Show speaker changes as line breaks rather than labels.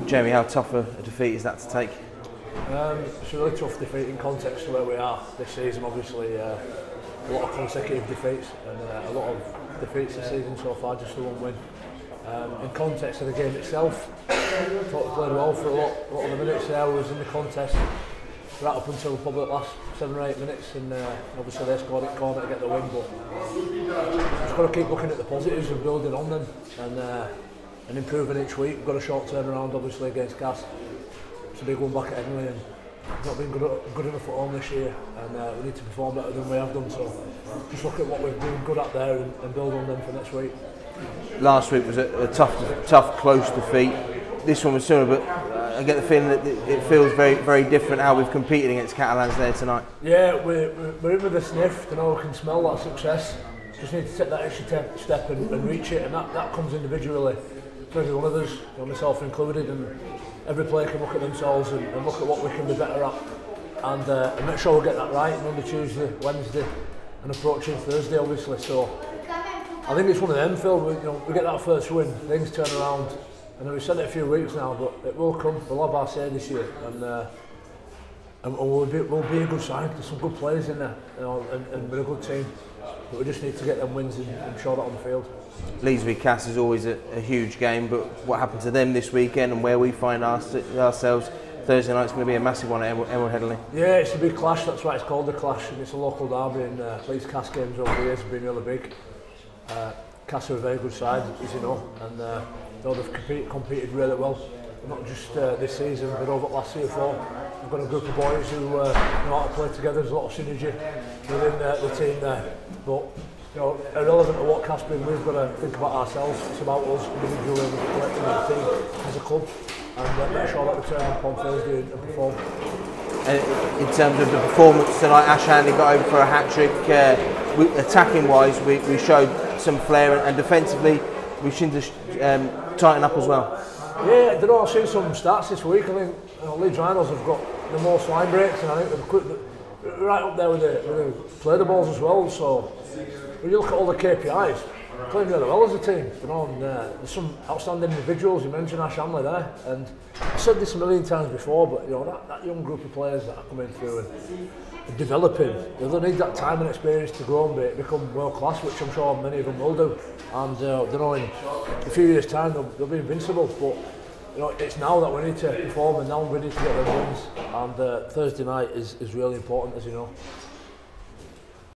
Jamie, how tough a defeat is that to take?
It's a really tough defeat in context to where we are this season. Obviously, a lot of consecutive defeats and a lot of defeats this season so far, just the one win. In context of the game itself, I thought we played well for a lot of the minutes there. We was in the contest right up until probably the last 7 or 8 minutes, and obviously they scored it corner to get the win. But just got to keep looking at the positives and building on them and improving each week. We've got a short turnaround obviously against Gas. It's a big one back at Henley, and not been good enough at home this year, and we need to perform better than we have done. So just look at what we've been good at there and build on them for next week.
Last week was a tough, close defeat. This one was similar, but I get the feeling that it feels very, very different how we've competed against Catalans there tonight.
Yeah, we're in with a sniff. You know, we can smell that success. Just need to take that extra step and reach it, and that comes individually for every one of us, you know, myself included, and every player can look at themselves and look at what we can be better at, and make sure we get that right Monday, Tuesday, Wednesday, and approaching Thursday, obviously. So I think it's one of them, Phil. We get that first win, things turn around, and we've said it a few weeks now, but it will come. We'll have our say this year, and we'll be a good side. There's some good players in there, you know, and we're a good team. But we just need to get them wins and show that on the field.
Leeds v Cass is always a huge game, but what happened to them this weekend and where we find ourselves Thursday night is going to be a massive one at Emerald Headingley. Yeah,
it's a big clash. That's why it's called the clash, and it's a local derby. And Leeds Cass games over the years have been really big. Cass are a very good side, as you know, and they've competed really well. Not just this season, but over the last 3 or 4. We've got a group of boys who know how to play together. There's a lot of synergy within the team there. But you know, irrelevant to what Cass bring, we've got to think about ourselves. It's about us individually, as a collective, as a team, as a club, and make sure that we turn up on Thursday and perform.
In terms of the performance tonight, Ash Hanley got over for a hat-trick. Attacking wise, we showed some flair, and defensively we seem to tighten up as well.
Yeah, I don't know, I've seen some stats this week. I think Leeds Rhinos have got the most line breaks, and I think they're right up there with the play the balls as well. So when you look at all the KPIs, they're playing really well as a team. You know, and there's some outstanding individuals. You mentioned Ash Hanley there, and I've said this a million times before, but you know that young group of players that are coming through and developing, they need that time and experience to grow and become world class, which I'm sure many of them will do. And you know, in a few years' time they'll be invincible. But you know, it's now that we need to perform, and now we need to get them wins. And Thursday night is really important, as you know.